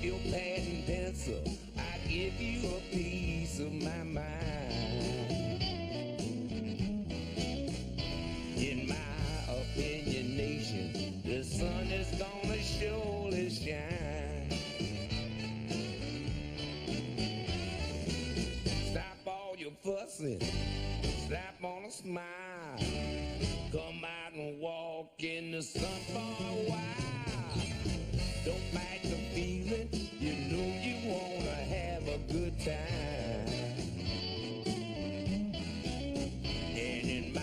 your pad and pencil, I give you a piece of my mind. In my opinionation, the sun is gonna surely shine. Stop all your fussing, slap on a smile. Come out and walk in the sun for a while. Don't fight the feeling, you know you wanna have a good time. And in my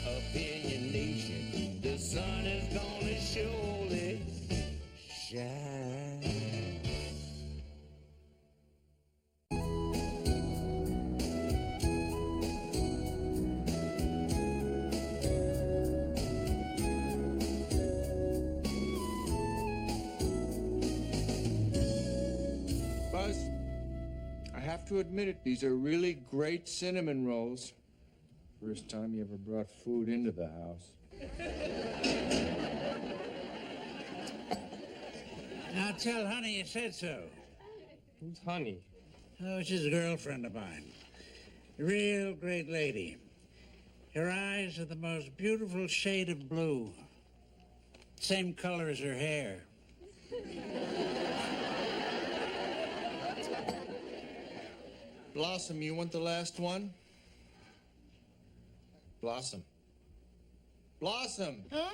opinionation, the sun is gonna surely shine. I have to admit it, these are really great cinnamon rolls. First time you ever brought food into the house. Now tell Honey you said so. Who's Honey? Oh, she's a girlfriend of mine. A real great lady. Her eyes are the most beautiful shade of blue. Same color as her hair. Blossom, you want the last one? Blossom. Blossom! Huh?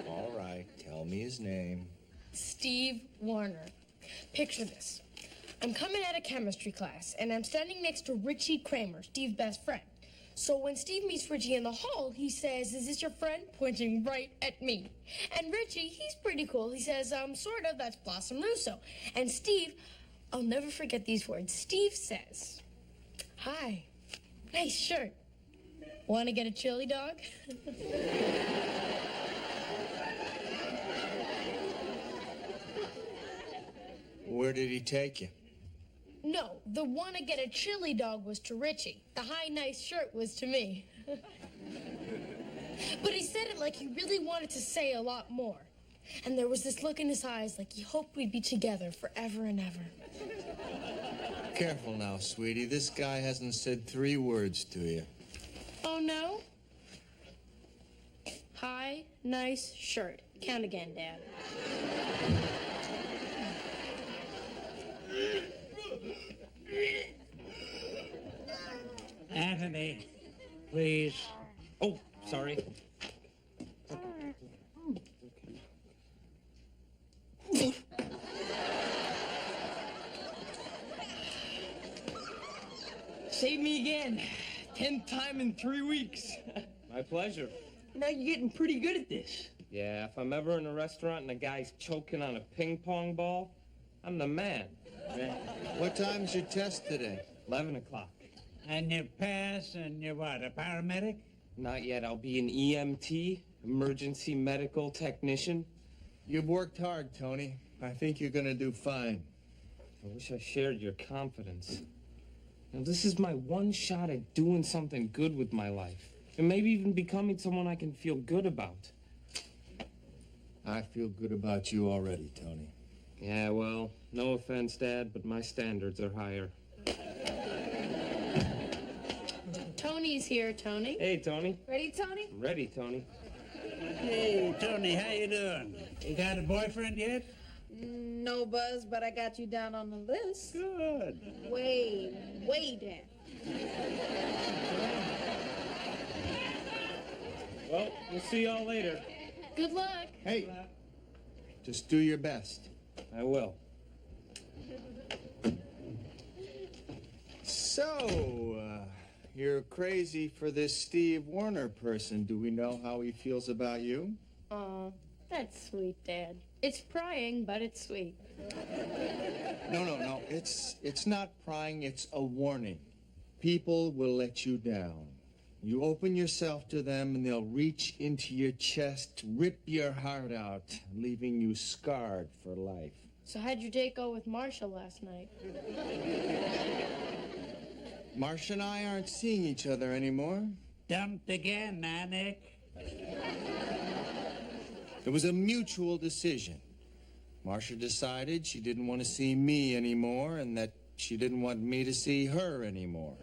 All right, tell me his name. Steve Warner. Picture this. I'm coming out of chemistry class, and I'm standing next to Richie Kramer, Steve's best friend. So when Steve meets Richie in the hall, he says, "Is this your friend?" pointing right at me. And Richie, he's pretty cool. He says, sort of, that's Blossom Russo. And Steve, I'll never forget these words. Steve says, "Hi, nice shirt. Want to get a chili dog?" Where did he take you? No, the "want to get a chili dog" was to Richie. The "hi, nice shirt" was to me. But he said it like he really wanted to say a lot more. And there was this look in his eyes like he hoped we'd be together forever and ever. Careful now, sweetie. This guy hasn't said 3 words to you. Oh, no? Hi, nice shirt. Count again, Dad. Anthony, please. Oh, sorry. Save me again. 10th time in 3 weeks. My pleasure. Now you're getting pretty good at this. Yeah, if I'm ever in a restaurant and a guy's choking on a ping pong ball, I'm the man. What time's your test today? 11 o'clock. And you pass, and you're what, a paramedic? Not yet. I'll be an EMT, emergency medical technician. You've worked hard, Tony. I think you're gonna do fine. I wish I shared your confidence. Now, this is my one shot at doing something good with my life. And maybe even becoming someone I can feel good about. I feel good about you already, Tony. Yeah, well, no offense, Dad, but my standards are higher. Tony's here, Tony. Hey, Tony. Ready, Tony? Ready, Tony. Hey, Tony, how you doing? You got a boyfriend yet? No, Buzz, but I got you down on the list. Good. Way down. Well, we'll see y'all later. Good luck. Hey, just do your best. I will. So, you're crazy for this Steve Warner person. Do we know how he feels about you? Aw, that's sweet, Dad. It's prying, but it's sweet. No. It's not prying, it's a warning. People will let you down. You open yourself to them and they'll reach into your chest, rip your heart out, leaving you scarred for life. So how'd your date go with Marcia last night? Marcia and I aren't seeing each other anymore. Dumped again, Nick. It was a mutual decision. Marcia decided she didn't want to see me anymore and that she didn't want me to see her anymore.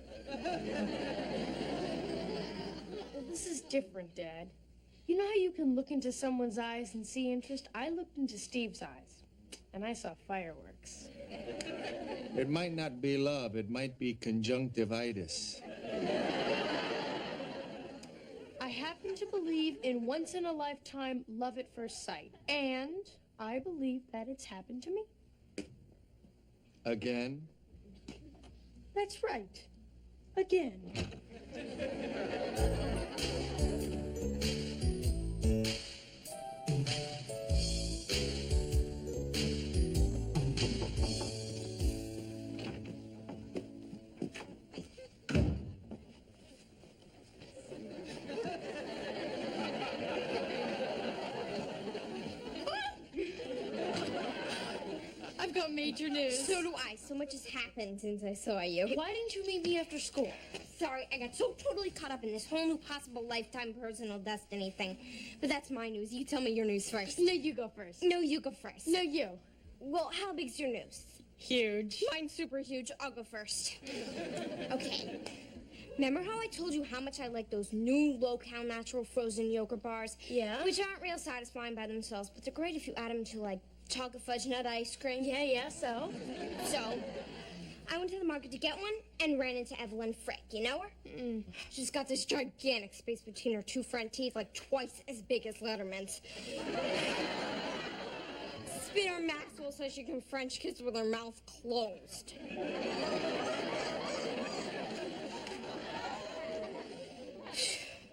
Well, this is different, Dad. You know how you can look into someone's eyes and see interest? I looked into Steve's eyes, and I saw fireworks. It might not be love. It might be conjunctivitis. I happen to believe in once-in-a-lifetime love at first sight, and I believe that it's happened to me. Again? That's right. Again. I've got major news. So do I. So much has happened since I saw you. Why didn't you meet me after school? Sorry, I got so totally caught up in this whole new possible lifetime personal destiny thing. But that's my news. You tell me your news first. No, you go first. No, you go first. No, you. Well, how big's your news? Huge. Mine's super huge. I'll go first. Okay. Remember how I told you how much I like those new low-cal natural frozen yogurt bars? Yeah? Which aren't real satisfying by themselves, but they're great if you add them to, like, chocolate fudge nut ice cream. Yeah, so? So, I went to the market to get one and ran into Evelyn Frick. You know her? She's got this gigantic space between her two front teeth, like twice as big as Letterman's. Spinner Maxwell says she can French kiss with her mouth closed.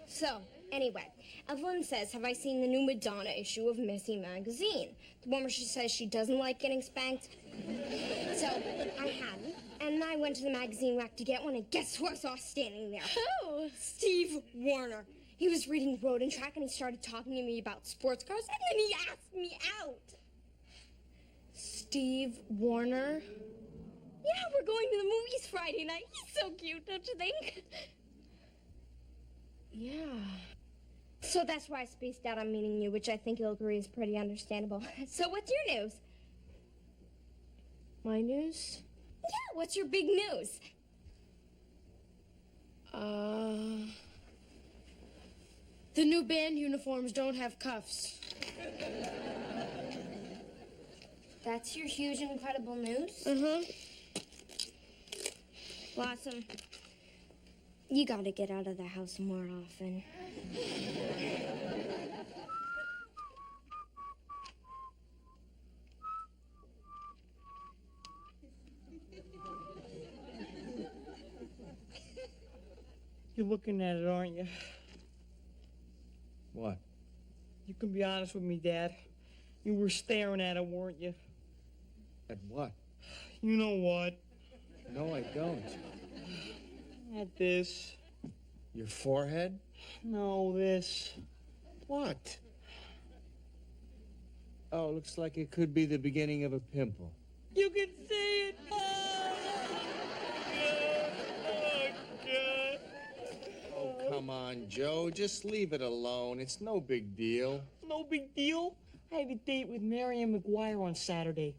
So, anyway, Evelyn says, have I seen the new Madonna issue of Missy magazine? The one where she says she doesn't like getting spanked? So, I hadn't, and I went to the magazine rack to get one, and guess who I saw standing there? Who? Steve Warner. He was reading Road and Track, and he started talking to me about sports cars, and then he asked me out. Steve Warner? Yeah, we're going to the movies Friday night. He's so cute, don't you think? Yeah. So that's why I spaced out on meeting you, which I think you'll agree is pretty understandable. So what's your news? My news? Yeah, what's your big news? The new band uniforms don't have cuffs. That's your huge and incredible news? Blossom, you gotta get out of the house more often. You're looking at it, aren't you? What? You can be honest with me, Dad. You were staring at it, weren't you? At what? You know what? No, I don't. At this. Your forehead? No, this. What? Oh, looks like it could be the beginning of a pimple. You can see it! Oh, come on, Joe. Just leave it alone. It's no big deal. No big deal. I have a date with Marion McGuire on Saturday.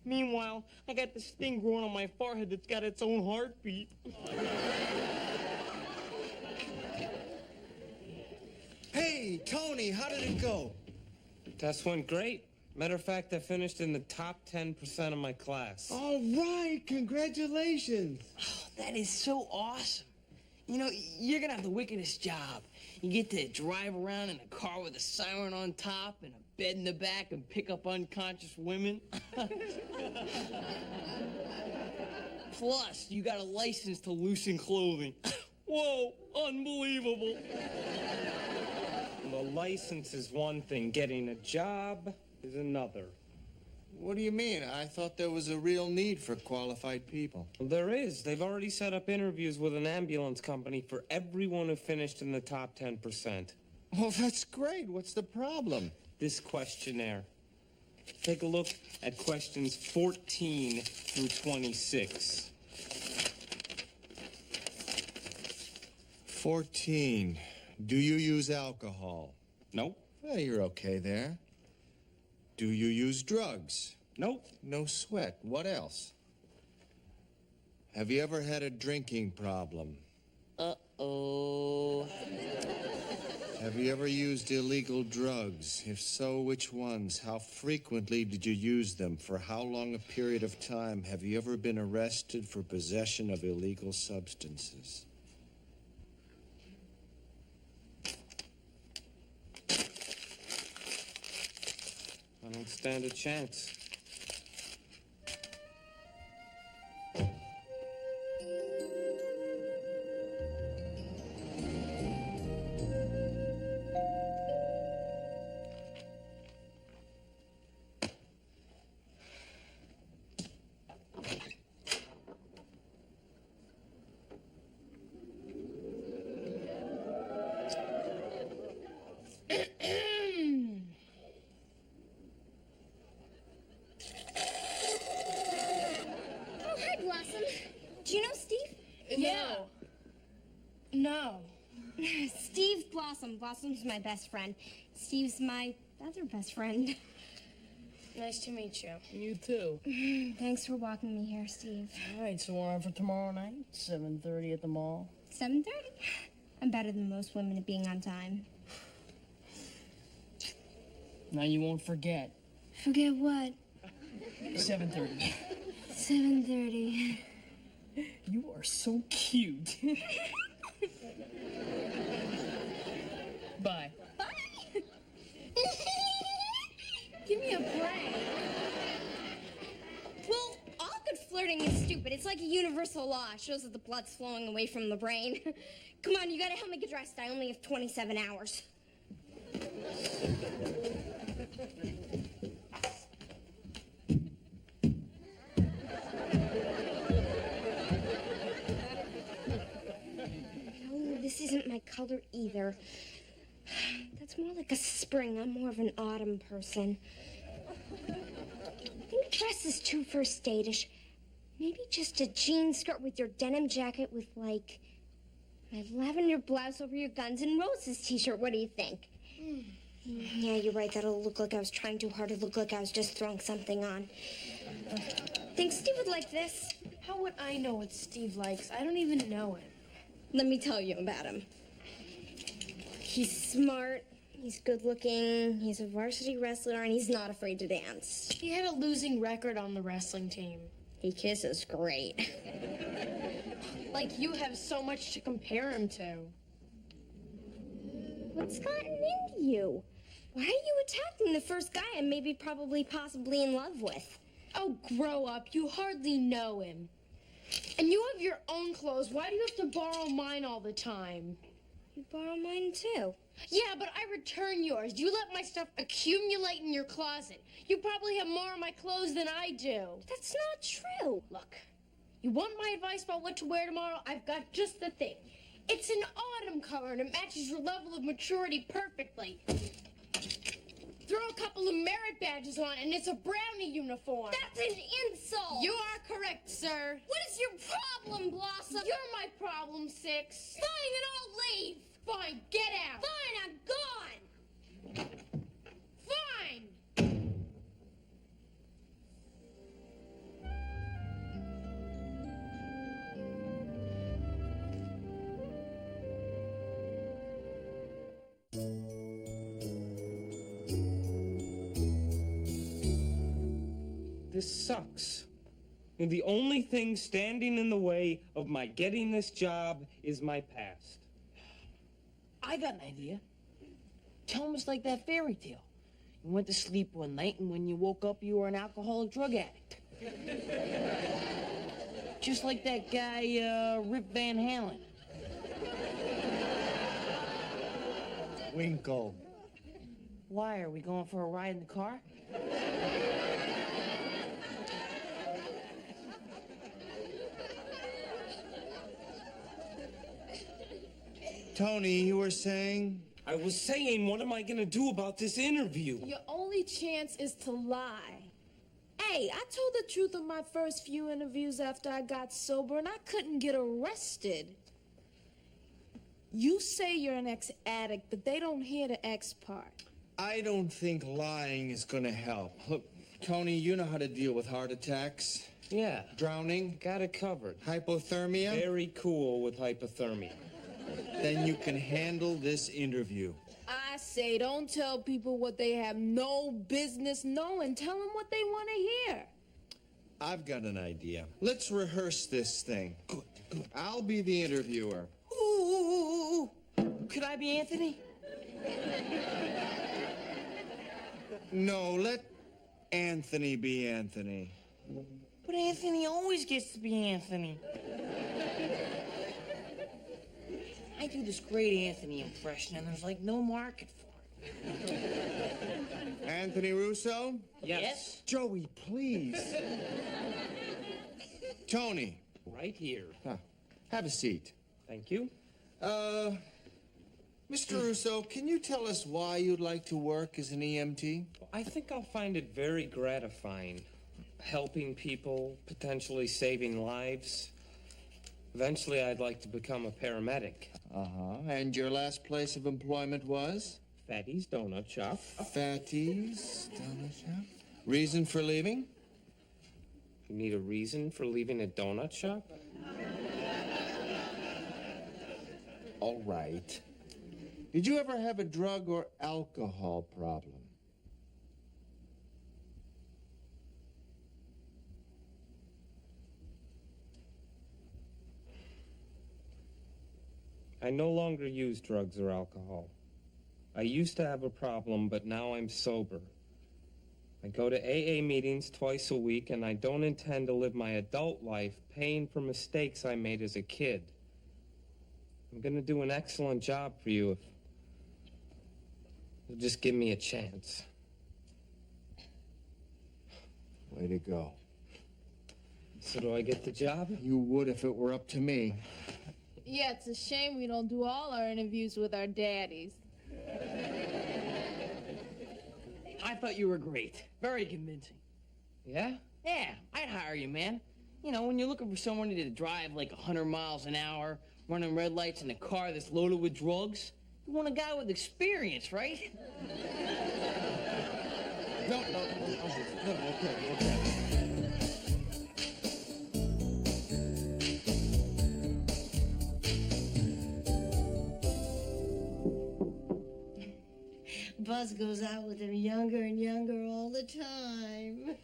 Meanwhile, I got this thing growing on my forehead that's got its own heartbeat. Hey, Tony, how did it go? Test went great. Matter of fact, I finished in the top 10% of my class. All right, congratulations. Oh, that is so awesome. You know, you're gonna have the wickedest job. You get to drive around in a car with a siren on top and a bed in the back and pick up unconscious women. Plus, you got a license to loosen clothing. Whoa, unbelievable. The license is one thing, getting a job is another. What do you mean? I thought there was a real need for qualified people. Well, there is. They've already set up interviews with an ambulance company for everyone who finished in the top 10%. Well, that's great. What's the problem? This questionnaire. Take a look at questions 14 through 26. 14. Do you use alcohol? Nope. Well, you're okay there. Do you use drugs? Nope. No sweat. What else? Have you ever had a drinking problem? Uh-oh. Have you ever used illegal drugs? If so, which ones? How frequently did you use them? For how long a period of time? Have you ever been arrested for possession of illegal substances? I don't stand a chance. Do you know Steve? Yeah. No. Steve Blossom. Blossom's my best friend. Steve's my other best friend. Nice to meet you. You too. Thanks for walking me here, Steve. All right, so we're on for tomorrow night, 7:30 at the mall. 7:30? I'm better than most women at being on time. Now you won't forget. Forget what? 7:30. 7:30. You are so cute. Bye. Bye. Give me a break. Well, all good flirting is stupid. It's like a universal law. It shows that the blood's flowing away from the brain. Come on, you gotta help me get dressed. I only have 27 hours. This isn't my color either. That's more like a spring. I'm more of an autumn person. I think a dress is too first date-ish. Maybe just a jean skirt with your denim jacket with, like, my lavender blouse over your Guns N' Roses t-shirt. What do you think? Yeah, you're right. That'll look like I was trying too hard to look like I was just throwing something on. Think Steve would like this? How would I know what Steve likes? I don't even know him. Let me tell you about him. He's smart, he's good looking, he's a varsity wrestler, and he's not afraid to dance. He had a losing record on the wrestling team. He kisses great. Like you have so much to compare him to. What's gotten into you? Why are you attacking the first guy I'm maybe possibly in love with? Oh, grow up. You hardly know him. And you have your own clothes. Why do you have to borrow mine all the time? You borrow mine too. Yeah, but I return yours. You let my stuff accumulate in your closet. You probably have more of my clothes than I do. That's not true. Look, you want my advice about what to wear tomorrow? I've got just the thing. It's an autumn color and it matches your level of maturity perfectly. Throw a couple of merit badges on and it's a brownie uniform. That's an insult. You are correct, sir. What is your problem, Blossom? You're my problem, Six. Fine, and I'll leave. Fine, get out. Fine, I'm gone. Fine. This sucks. And the only thing standing in the way of my getting this job is my past. I got an idea. Tell him it's like that fairy tale. You went to sleep one night, and when you woke up, you were an alcoholic drug addict. Just like that guy, Rip Van Halen. Winkle. Why, are we going for a ride in the car? Tony, you were saying? I was saying, what am I gonna do about this interview? Your only chance is to lie. Hey, I told the truth on my first few interviews after I got sober, and I couldn't get arrested. You say you're an ex-addict, but they don't hear the ex part. I don't think lying is gonna help. Look, Tony, you know how to deal with heart attacks, Yeah, drowning, got it covered. hypothermia. Very cool with hypothermia. Then you can handle this interview. I say, don't tell people what they have no business knowing. Tell them what they want to hear. I've got an idea. Let's rehearse this thing. Good, good. I'll be the interviewer. Ooh. Could I be Anthony? No, let Anthony be Anthony. But Anthony always gets to be Anthony. I do this great Anthony impression, and there's like no market for it. Anthony Russo? Yes? Joey, please. Tony. Right here. Have a seat. Thank you. Mr. Russo, can you tell us why you'd like to work as an EMT? I think I'll find it very gratifying. Helping people, potentially saving lives. Eventually, I'd like to become a paramedic. And your last place of employment was? Fatty's Donut Shop. Fatty's Donut Shop. Reason for leaving? You need a reason for leaving a donut shop? All right. Did you ever have a drug or alcohol problem? I no longer use drugs or alcohol. I used to have a problem, but now I'm sober. I go to AA meetings twice a week, and I don't intend to live my adult life paying for mistakes I made as a kid. I'm gonna do an excellent job for you if you'll just give me a chance. Way to go. So do I get the job? You would if it were up to me. Yeah, it's a shame we don't do all our interviews with our daddies. I thought you were great. Very convincing. Yeah? Yeah, I'd hire you, man. You know, when you're looking for someone to drive like 100 miles an hour, running red lights in a car that's loaded with drugs, you want a guy with experience, right? No, okay. Buzz goes out with him younger and younger all the time.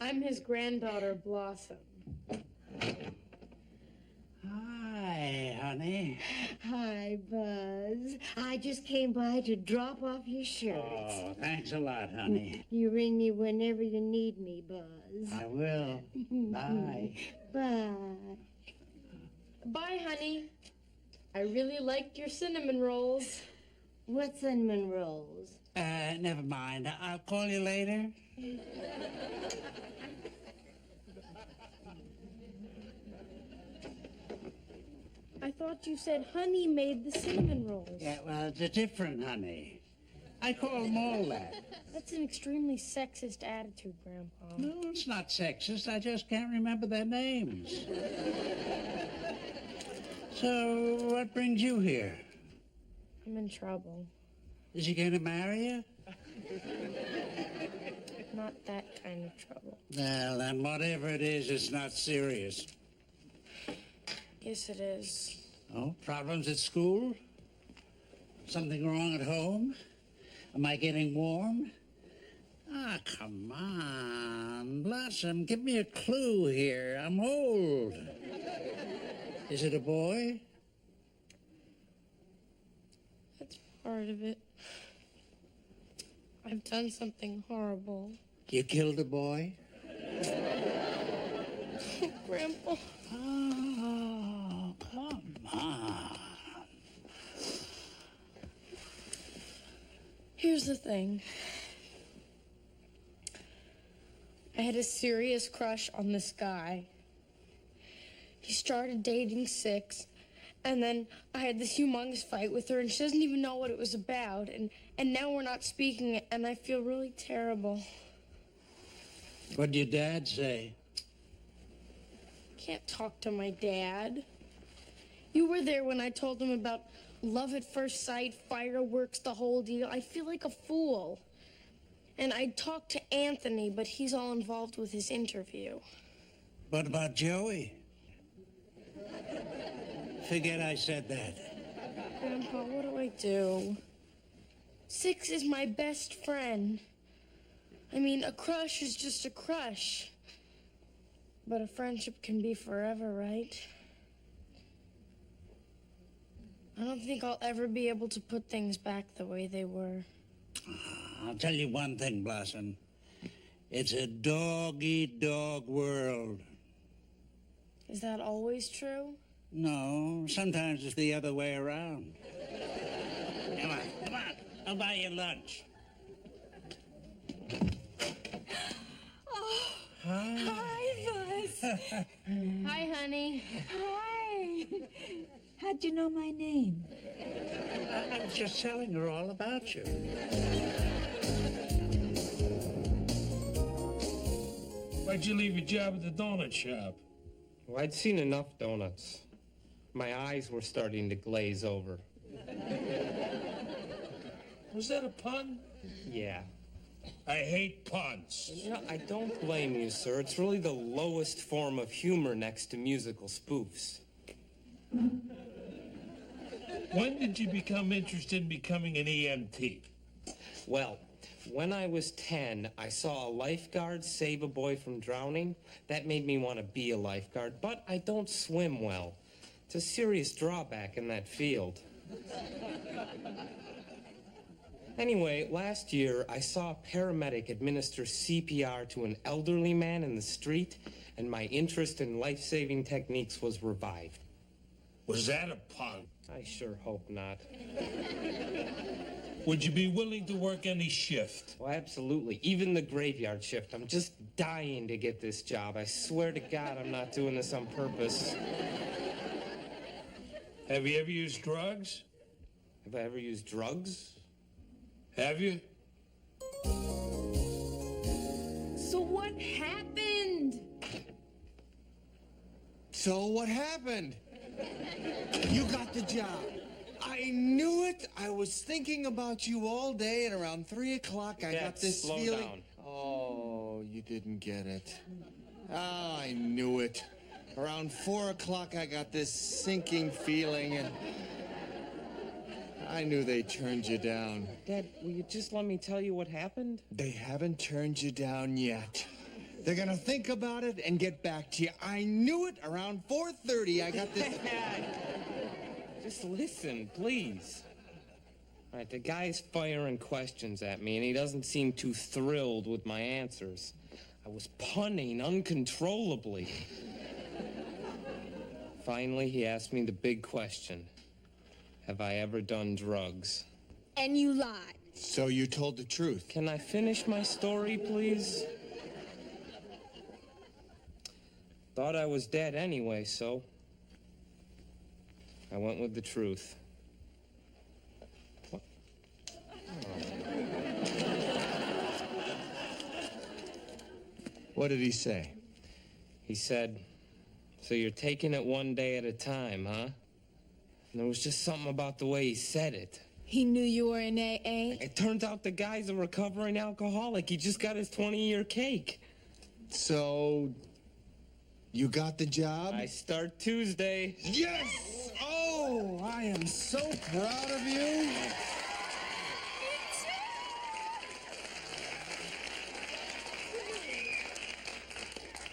I'm his granddaughter, Blossom. Hi, honey. Hi, Buzz. I just came by to drop off your shirt. Oh, thanks a lot, honey. You ring me whenever you need me, Buzz. I will. Bye. Bye. Bye, honey. I really liked your cinnamon rolls. What cinnamon rolls? Never mind. I'll call you later. I thought you said honey made the cinnamon rolls. Yeah, well, it's a different honey. I call them all that. That's an extremely sexist attitude, Grandpa. No, it's not sexist. I just can't remember their names. So, what brings you here? I'm in trouble. Is he going to marry you? Not that kind of trouble. Well, then whatever it is, it's not serious. Yes, it is. Oh, problems at school? Something wrong at home? Am I getting warm? Ah, come on. Blossom, give me a clue here. I'm old. Is it a boy? That's part of it. I've done something horrible. You killed a boy? Grandpa. Oh, come on. Here's the thing. I had a serious crush on this guy. He started dating 6, and then I had this humongous fight with her, and she doesn't even know what it was about, and now we're not speaking, and I feel really terrible. What'd your dad say? Can't talk to my dad. You were there when I told him about love at first sight, fireworks, the whole deal. I feel like a fool. And I talked to Anthony, but he's all involved with his interview. What about Joey? Forget I said that. Grandpa, what do I do? 6 is my best friend. I mean, a crush is just a crush. But a friendship can be forever, right? I don't think I'll ever be able to put things back the way they were. I'll tell you one thing, Blossom. It's a dog-eat-dog world. Is that always true? No, sometimes it's the other way around. Come on. I'll buy you lunch. Oh, Hi. Buzz. Hi, honey. Hi. How'd you know my name? I was just telling her all about you. Why'd you leave your job at the donut shop? Well, I'd seen enough donuts. My eyes were starting to glaze over. Was that a pun? Yeah. I hate puns. You know, I don't blame you, sir. It's really the lowest form of humor next to musical spoofs. When did you become interested in becoming an EMT? Well, when I was 10, I saw a lifeguard save a boy from drowning. That made me want to be a lifeguard, but I don't swim well. It's a serious drawback in that field. Anyway, last year, I saw a paramedic administer CPR to an elderly man in the street, and my interest in life-saving techniques was revived. Was that a pun? I sure hope not. Would you be willing to work any shift? Oh, absolutely. Even the graveyard shift. I'm just dying to get this job. I swear to God I'm not doing this on purpose. Have you ever used drugs? Have I ever used drugs? Have you? So what happened? So what happened? You got the job. I knew it. I was thinking about you all day, and around 3 o'clock, I got this slow feeling. down. Oh, you didn't get it. Ah, I knew it. Around 4 o'clock, I got this sinking feeling, and I knew they turned you down. Dad, will you just let me tell you what happened? They haven't turned you down yet. They're gonna think about it and get back to you. I knew it. Around 4:30, I got this. Just listen, please. All right, the guy's firing questions at me, and he doesn't seem too thrilled with my answers. I was punning uncontrollably. Finally, he asked me the big question. Have I ever done drugs? And you lied. So you told the truth. Can I finish my story, please? Thought I was dead anyway, so I went with the truth. What? What did he say? He said, so you're taking it one day at a time, huh? And there was just something about the way he said it. He knew you were in AA? It turns out the guy's a recovering alcoholic. He just got his 20-year cake. So, you got the job? I start Tuesday. Yes! Oh, I am so proud of you.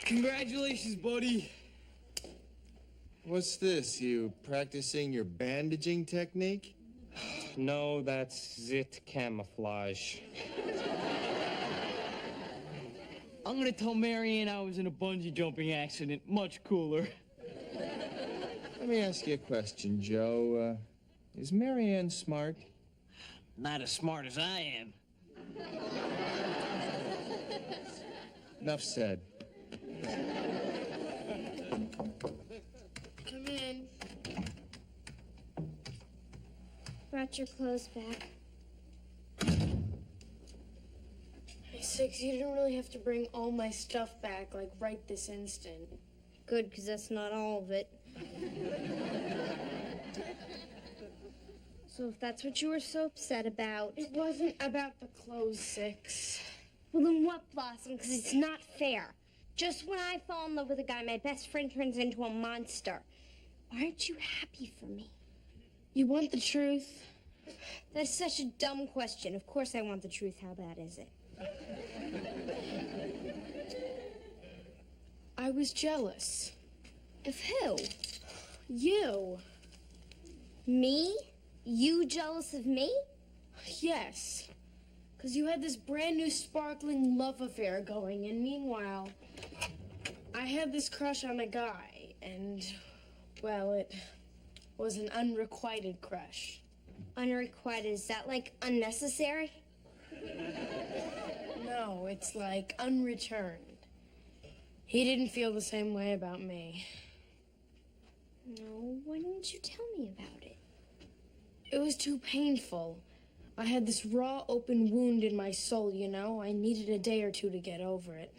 Congratulations, buddy. What's this? You practicing your bandaging technique? No, that's zit camouflage. I'm gonna tell Marianne I was in a bungee jumping accident. Much cooler. Let me ask you a question, Joe. Is Marianne smart? Not as smart as I am. Enough said. Come in. Brought your clothes back. Hey, Six, you didn't really have to bring all my stuff back, like, right this instant. Good, because that's not all of it. So if that's what you were so upset about... It wasn't about the clothes, Six. Well, then what, Blossom? Because it's not fair. Just when I fall in love with a guy, my best friend turns into a monster. Why aren't you happy for me? You want the truth? That's such a dumb question. Of course I want the truth. How bad is it? I was jealous. Of who? You. Me? You jealous of me? Yes. Because you had this brand new sparkling love affair going, and meanwhile, I had this crush on a guy, and, well, it was an unrequited crush. Unrequited, is that like unnecessary? No, it's like unreturned. He didn't feel the same way about me. No, why didn't you tell me about it? It was too painful. I had this raw, open wound in my soul, you know? I needed a day or two to get over it.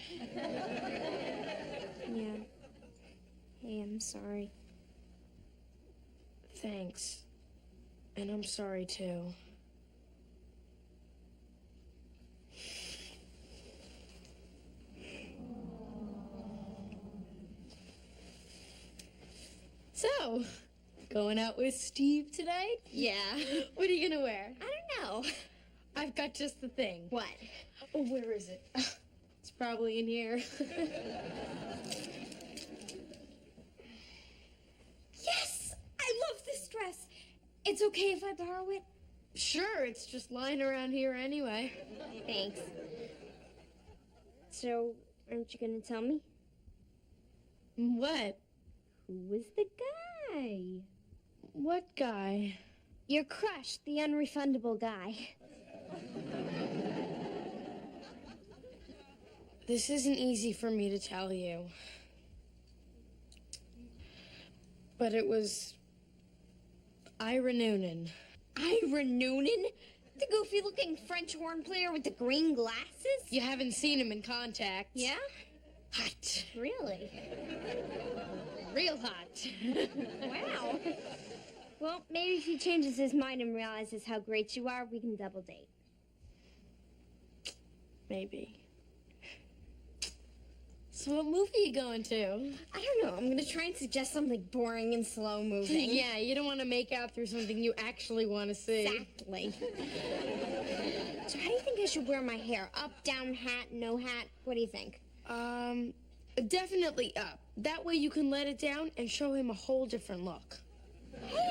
Yeah. Hey, I'm sorry. Thanks. And I'm sorry, too. So, going out with Steve today? Yeah. What are you gonna wear? I don't know. I've got just the thing. What? Oh, where is it? It's probably in here. Yes! I love this dress. It's okay if I borrow it? Sure, it's just lying around here anyway. Thanks. So, aren't you gonna tell me? What? Who was the guy? What guy? Your crush, the unrefundable guy. This isn't easy for me to tell you. But it was Ira Noonan. Ira Noonan? The goofy-looking French horn player with the green glasses? You haven't seen him in Contact. Yeah? Hot. Really? Real hot. Wow. Well, maybe if he changes his mind and realizes how great you are, we can double date. Maybe. So what movie are you going to? I don't know. I'm going to try and suggest something boring and slow moving. Yeah, you don't want to make out through something you actually want to see. Exactly. So how do you think I should wear my hair? Up, down, hat, no hat? What do you think? Definitely up. That way you can let it down and show him a whole different look. Hey,